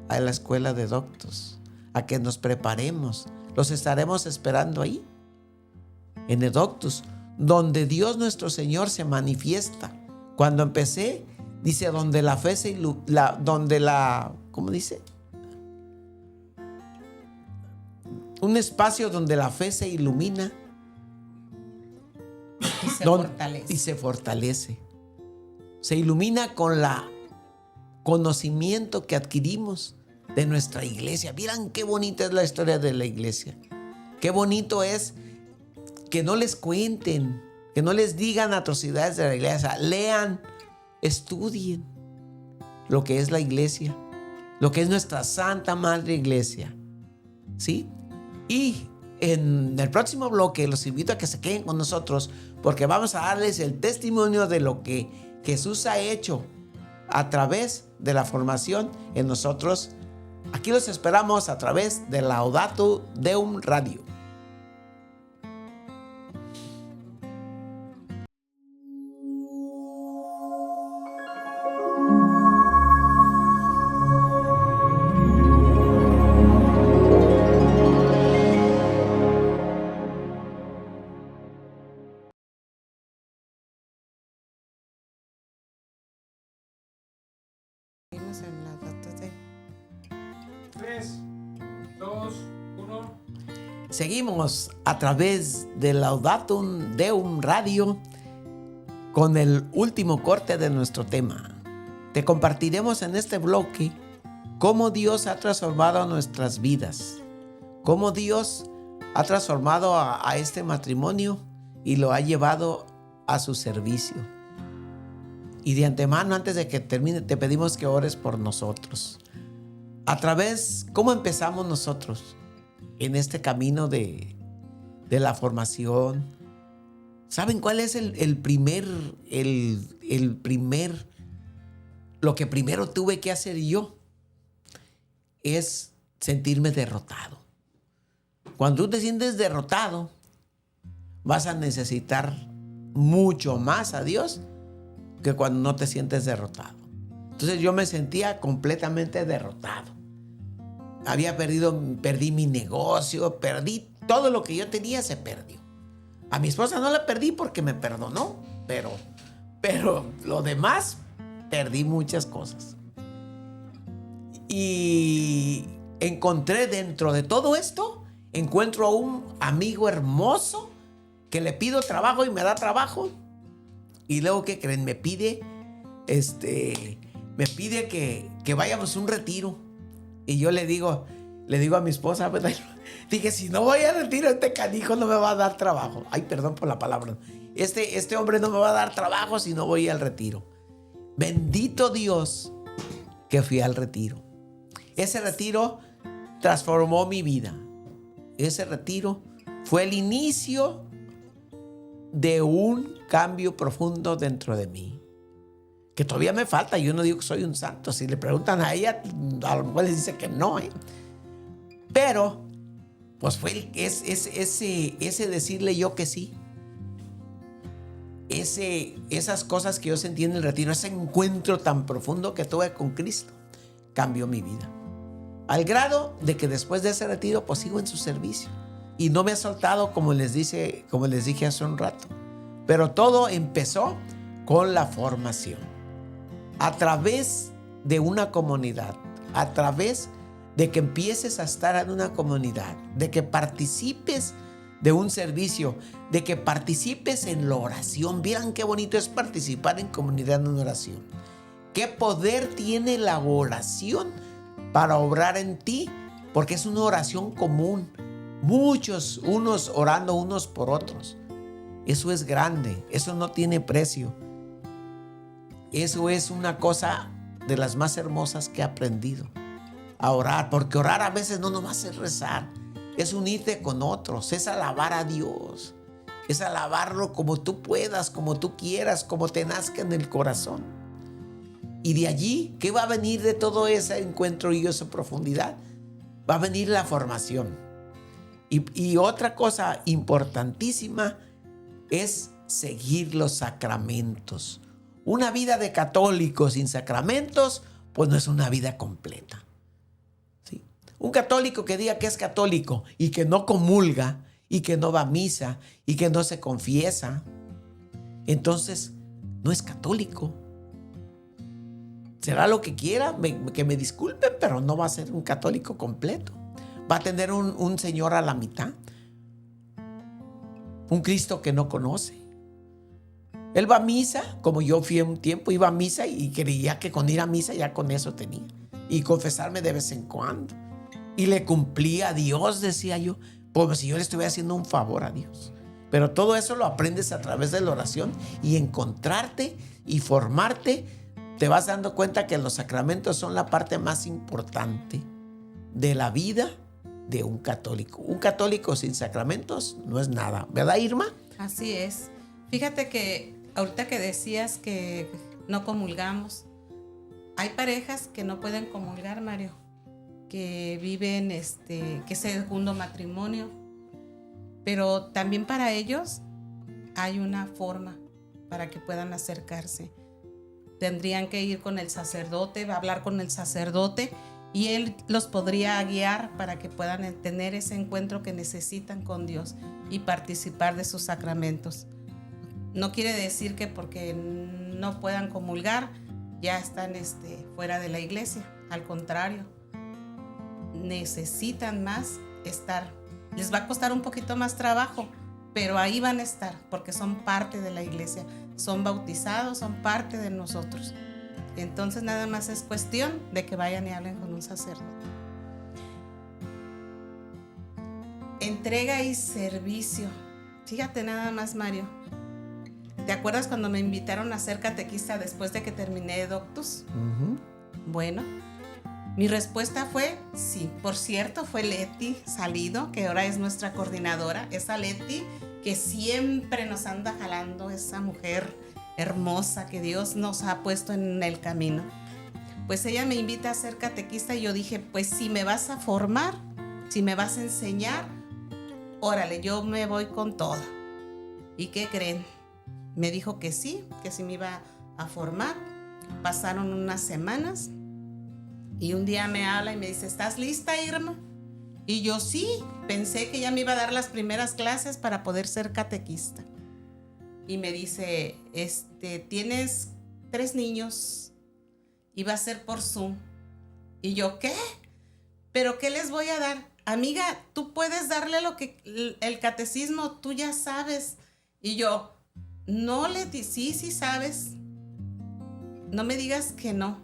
a la escuela de Doctos, a que nos preparemos. Los estaremos esperando ahí, en Edoctus, donde Dios nuestro Señor se manifiesta. Cuando empecé, dice, donde la fe ¿cómo dice? Un espacio donde la fe se ilumina y se fortalece. Se ilumina con la conocimiento que adquirimos de nuestra iglesia. Miren qué bonita es la historia de la iglesia. Qué bonito es que no les cuenten, que no les digan atrocidades de la iglesia. Lean, estudien lo que es la iglesia, lo que es nuestra Santa Madre Iglesia, ¿sí? Y en el próximo bloque los invito a que se queden con nosotros porque vamos a darles el testimonio de lo que Jesús ha hecho a través de la formación en nosotros. Aquí los esperamos a través de Laudato Deum Radio. En las datas de 3, 2, 1. Seguimos a través de Laudato Deum Radio con el último corte de nuestro tema. Te compartiremos en este bloque cómo Dios ha transformado nuestras vidas, cómo Dios ha transformado a este matrimonio y lo ha llevado a su servicio. Y de antemano, antes de que termine, te pedimos que ores por nosotros. A través, ¿cómo empezamos nosotros en este camino de la formación? ¿Saben cuál es lo que primero tuve que hacer yo? Es sentirme derrotado. Cuando tú te sientes derrotado, vas a necesitar mucho más a Dios que cuando no te sientes derrotado. Entonces yo me sentía completamente derrotado. Perdí mi negocio, perdí todo lo que yo tenía, se perdió. A mi esposa no la perdí porque me perdonó, pero lo demás, perdí muchas cosas. Y encontré dentro de todo esto, encuentro a un amigo hermoso que le pido trabajo y me da trabajo. Y luego, ¿qué creen? Me pide que vayamos a un retiro. Y yo le digo a mi esposa, ¿verdad? Dije, si no voy al retiro, este canijo no me va a dar trabajo. Ay, perdón por la palabra. Este hombre no me va a dar trabajo si no voy al retiro. Bendito Dios que fui al retiro. Ese retiro transformó mi vida. Ese retiro fue el inicio de un cambio profundo dentro de mí, que todavía me falta. Yo no digo que soy un santo. Si le preguntan a ella, a lo mejor les dice que no, pero pues fue ese decirle yo que sí, esas cosas que yo sentí en el retiro, ese encuentro tan profundo que tuve con Cristo, cambió mi vida, al grado de que después de ese retiro pues sigo en su servicio. Y no me ha soltado, como les dije hace un rato. Pero todo empezó con la formación. A través de una comunidad. A través de que empieces a estar en una comunidad. De que participes de un servicio. De que participes en la oración. Vieran qué bonito es participar en comunidad en oración. Qué poder tiene la oración para obrar en ti. Porque es una oración común. Muchos, unos orando unos por otros. Eso es grande, eso no tiene precio. Eso es una cosa de las más hermosas que he aprendido a orar, porque orar a veces no nomás es rezar, es unirte con otros, es alabar a Dios, es alabarlo como tú puedas, como tú quieras, como te nazca en el corazón. Y de allí, ¿qué va a venir de todo ese encuentro y esa profundidad? Va a venir la formación. Y otra cosa importantísima es seguir los sacramentos. Una vida de católico sin sacramentos, pues no es una vida completa. ¿Sí? Un católico que diga que es católico y que no comulga y que no va a misa y que no se confiesa, entonces no es católico. Será lo que quiera, que me disculpen, pero no va a ser un católico completo. Va a tener un Señor a la mitad. Un Cristo que no conoce. Él va a misa, como yo fui un tiempo, iba a misa y creía que con ir a misa ya con eso tenía. Y confesarme de vez en cuando. Y le cumplía a Dios, decía yo, como si yo le estuviera haciendo un favor a Dios. Pero todo eso lo aprendes a través de la oración y encontrarte y formarte. Te vas dando cuenta que los sacramentos son la parte más importante de la vida de un católico. Un católico sin sacramentos no es nada, ¿verdad, Irma? Así es. Fíjate que ahorita que decías que no comulgamos, hay parejas que no pueden comulgar, Mario, que viven que es segundo matrimonio, pero también para ellos hay una forma para que puedan acercarse. Tendrían que ir con el sacerdote, hablar con el sacerdote, y él los podría guiar para que puedan tener ese encuentro que necesitan con Dios y participar de sus sacramentos. No quiere decir que porque no puedan comulgar ya están fuera de la iglesia. Al contrario, necesitan más estar. Les va a costar un poquito más trabajo, pero ahí van a estar porque son parte de la iglesia, son bautizados, son parte de nosotros. Entonces nada más es cuestión de que vayan y hablen con un sacerdote. Entrega y servicio. Fíjate nada más, Mario. ¿Te acuerdas cuando me invitaron a ser catequista después de que terminé Doctus? Uh-huh. Bueno, mi respuesta fue sí. Por cierto, fue Leti Salido, que ahora es nuestra coordinadora. Esa Leti que siempre nos anda jalando, esa mujer hermosa que Dios nos ha puesto en el camino. Pues ella me invita a ser catequista y yo dije, pues si me vas a formar, si me vas a enseñar, órale, yo me voy con todo. ¿Y qué creen? Me dijo que sí me iba a formar. Pasaron unas semanas y un día me habla y me dice, ¿estás lista, Irma? Y yo sí, pensé que ya me iba a dar las primeras clases para poder ser catequista. Y me dice, tienes 3 niños y va a ser por Zoom. Y yo, ¿qué? ¿Pero qué les voy a dar? Amiga, tú puedes darle lo que el catecismo, tú ya sabes. Y yo, no, Leti, sí sabes. No me digas que no.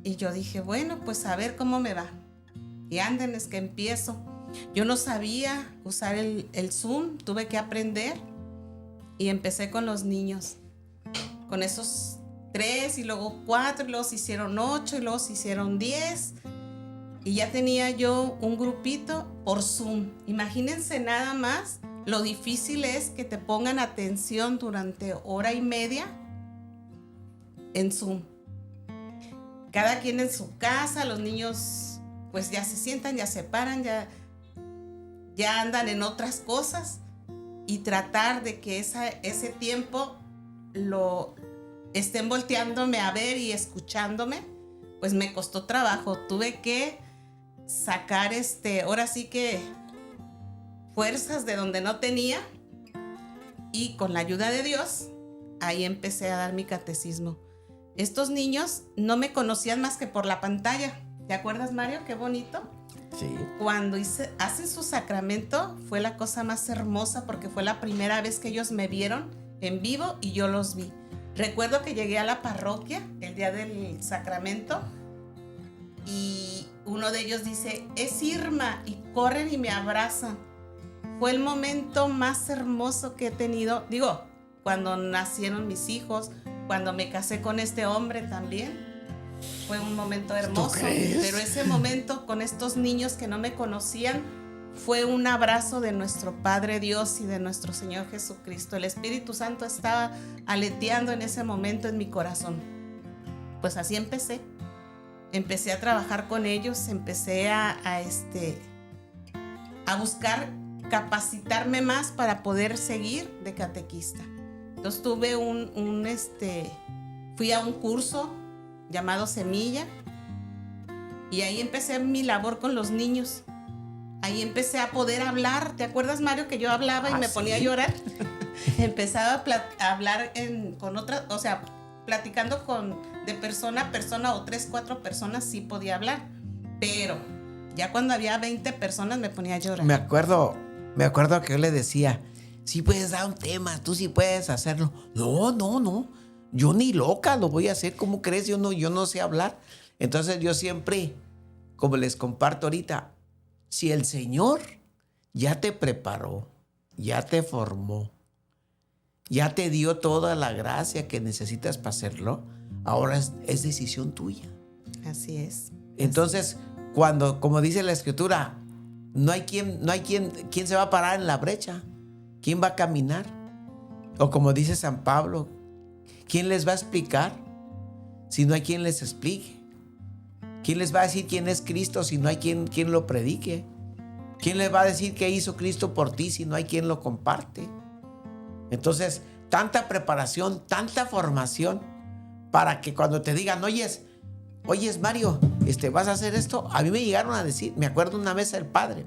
Y yo dije, bueno, pues a ver cómo me va. Y anden, es que empiezo. Yo no sabía usar el Zoom, tuve que aprender. Y empecé con los niños, con esos 3 y luego 4, y luego se hicieron 8 y luego se hicieron 10. Y ya tenía yo un grupito por Zoom. Imagínense nada más lo difícil es que te pongan atención durante hora y media en Zoom. Cada quien en su casa, los niños pues ya se sientan, ya se paran, ya andan en otras cosas. Y tratar de que ese tiempo lo estén volteándome a ver y escuchándome, pues me costó trabajo. Tuve que sacar ahora sí que fuerzas de donde no tenía, y con la ayuda de Dios, ahí empecé a dar mi catecismo. Estos niños no me conocían más que por la pantalla. ¿Te acuerdas, Mario? Qué bonito. Sí. Cuando hacen su sacramento fue la cosa más hermosa porque fue la primera vez que ellos me vieron en vivo y yo los vi. Recuerdo que llegué a la parroquia el día del sacramento y uno de ellos dice, es Irma, y corren y me abrazan. Fue el momento más hermoso que he tenido. Digo, cuando nacieron mis hijos, cuando me casé con este hombre también. Fue un momento hermoso, pero ese momento con estos niños que no me conocían fue un abrazo de nuestro Padre Dios y de nuestro Señor Jesucristo. El Espíritu Santo estaba aleteando en ese momento en mi corazón. Pues así empecé a trabajar con ellos, empecé a buscar capacitarme más para poder seguir de catequista. Entonces fui a un curso llamado Semilla, y ahí empecé mi labor con los niños. Ahí empecé a poder hablar. ¿Te acuerdas, Mario, que yo hablaba y me ponía a llorar? Empezaba a hablar con otras, o sea, platicando de persona a persona o 3, 4 personas sí podía hablar, pero ya cuando había 20 personas me ponía a llorar. Me acuerdo que yo le decía, sí puedes dar un tema, tú sí puedes hacerlo. No. Yo ni loca lo voy a hacer, ¿cómo crees? Yo no sé hablar. Entonces yo siempre, como les comparto ahorita, si el Señor ya te preparó, ya te formó, ya te dio toda la gracia que necesitas para hacerlo, ahora es decisión tuya. Así es. Entonces, cuando, como dice la Escritura, ¿quién se va a parar en la brecha? ¿Quién va a caminar? O como dice San Pablo, ¿quién les va a explicar si no hay quien les explique? ¿Quién les va a decir quién es Cristo si no hay quien lo predique? ¿Quién les va a decir qué hizo Cristo por ti si no hay quien lo comparte? Entonces, tanta preparación, tanta formación para que cuando te digan, oyes Mario, ¿vas a hacer esto? A mí me llegaron a decir, me acuerdo una vez el padre,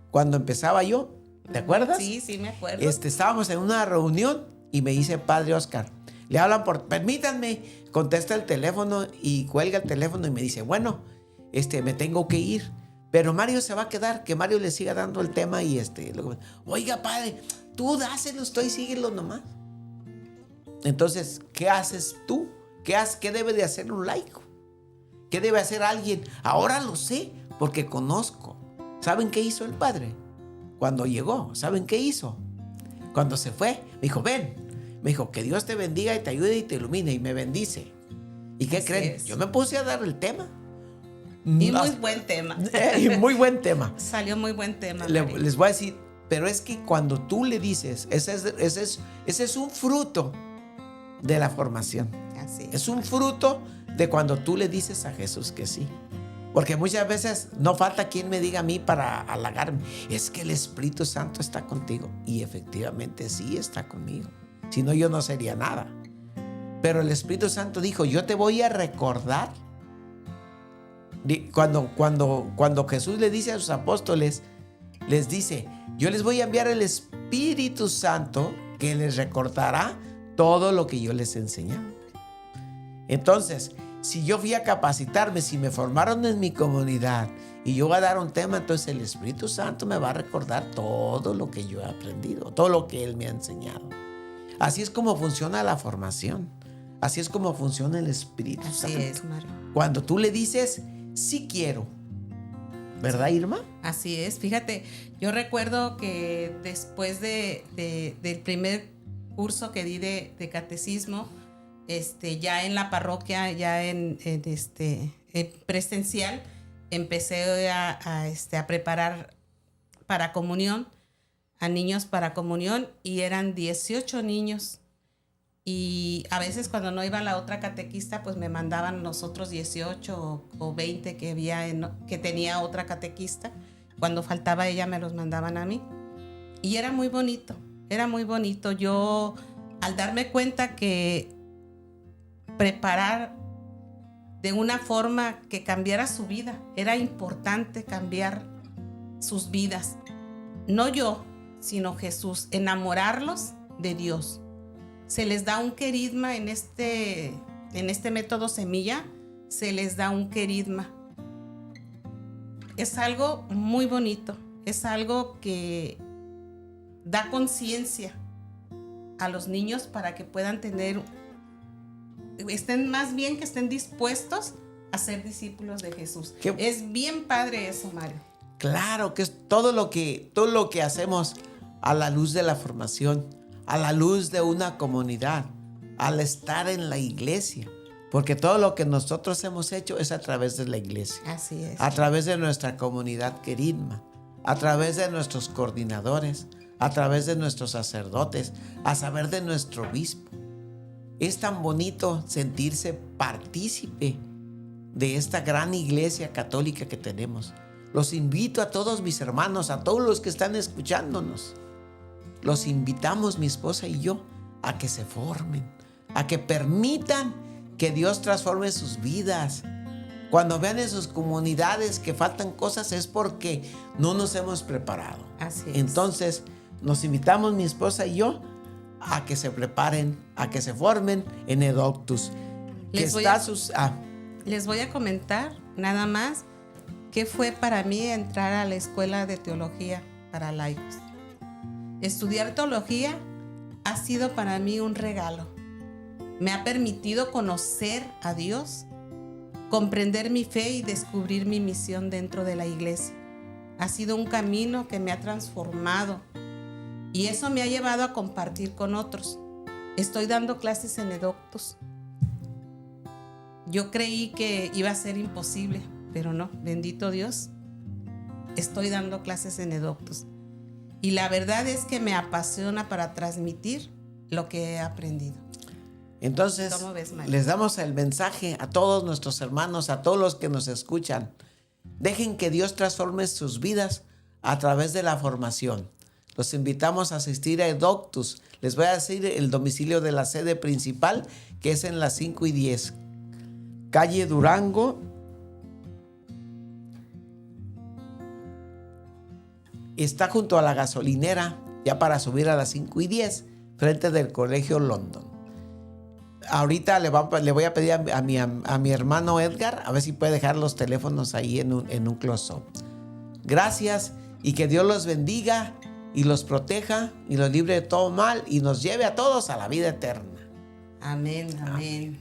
cuando empezaba yo, ¿te acuerdas? Sí, me acuerdo. Estábamos en una reunión y me dice padre Oscar, le hablan permítanme, contesta el teléfono y cuelga el teléfono y me dice, bueno, me tengo que ir, pero Mario se va a quedar, que Mario le siga dando el tema y oiga padre, tú dáselo, síguelo nomás. Entonces, ¿qué haces tú? ¿Qué debe de hacer un laico? ¿Qué debe hacer alguien? Ahora lo sé, porque conozco. ¿Saben qué hizo el padre? Cuando llegó, ¿saben qué hizo? Cuando se fue, me dijo, ven. Me dijo, que Dios te bendiga y te ayude y te ilumine. Y me bendice. ¿Y qué creen? Yo me puse a dar el tema. Y muy buen tema. Y muy buen tema. Salió muy buen tema. Les voy a decir, pero es que cuando tú le dices, ese es un fruto de la formación. Así es un fruto de cuando tú le dices a Jesús que sí. Porque muchas veces no falta quien me diga a mí para halagarme, es que el Espíritu Santo está contigo. Y efectivamente sí está conmigo. Si no, yo no sería nada. Pero el Espíritu Santo dijo, yo te voy a recordar. Cuando Jesús le dice a sus apóstoles, les dice, yo les voy a enviar el Espíritu Santo que les recordará todo lo que yo les enseñé. Entonces, si yo fui a capacitarme, si me formaron en mi comunidad y yo voy a dar un tema, entonces el Espíritu Santo me va a recordar todo lo que yo he aprendido, todo lo que Él me ha enseñado. Así es como funciona la formación. Así es como funciona el Espíritu Santo. Así es, Mario. Cuando tú le dices, sí quiero. ¿Verdad, Irma? Así es. Fíjate, yo recuerdo que después del primer curso que di de catecismo, ya en la parroquia, ya en presencial, empecé a preparar para comunión, a niños para comunión, y eran 18 niños. Y a veces cuando no iba la otra catequista, pues me mandaban los otros 18 o 20 que tenía otra catequista. Cuando faltaba ella, me los mandaban a mí. Y era muy bonito, era muy bonito. Yo, al darme cuenta que preparar de una forma que cambiara su vida, era importante cambiar sus vidas. No yo, sino Jesús, enamorarlos de Dios. Se les da un querigma en este método semilla, se les da un querigma. Es algo muy bonito, es algo que da conciencia a los niños para que puedan estén dispuestos a ser discípulos de Jesús. Es bien padre eso, Mario. Claro, que es todo lo que hacemos a la luz de la formación, a la luz de una comunidad, al estar en la iglesia. Porque todo lo que nosotros hemos hecho es a través de la iglesia. Así es. A través de nuestra comunidad querigma, a través de nuestros coordinadores, a través de nuestros sacerdotes, a saber de nuestro obispo. Es tan bonito sentirse partícipe de esta gran iglesia católica que tenemos. Los invito a todos mis hermanos, a todos los que están escuchándonos. Los invitamos, mi esposa y yo, a que se formen, a que permitan que Dios transforme sus vidas. Cuando vean en sus comunidades que faltan cosas es porque no nos hemos preparado. Así es. Entonces, nos invitamos, mi esposa y yo, a que se preparen, a que se formen en Edoctus. Les voy a comentar nada más qué fue para mí entrar a la escuela de teología para laicos. Estudiar teología ha sido para mí un regalo. Me ha permitido conocer a Dios, comprender mi fe y descubrir mi misión dentro de la iglesia. Ha sido un camino que me ha transformado y eso me ha llevado a compartir con otros. Estoy dando clases en Edoctus. Yo creí que iba a ser imposible, pero no, bendito Dios. estoy dando clases en Edoctus. Y la verdad es que me apasiona para transmitir lo que he aprendido. Entonces, ¿Cómo ves, Mario? les damos el mensaje a todos nuestros hermanos, a todos los que nos escuchan. Dejen que Dios transforme sus vidas a través de la formación. Los invitamos a asistir a Edoctus. Les voy a decir el domicilio de la sede principal, que es en las 5 y 10. Calle Durango. Está junto a la gasolinera, ya para subir a las 5 y 10, frente del Colegio London. Ahorita le voy a pedir a mi hermano Edgar, a ver si puede dejar los teléfonos ahí en un close-up. Gracias y que Dios los bendiga y los proteja y los libre de todo mal y nos lleve a todos a la vida eterna. Amén, amén.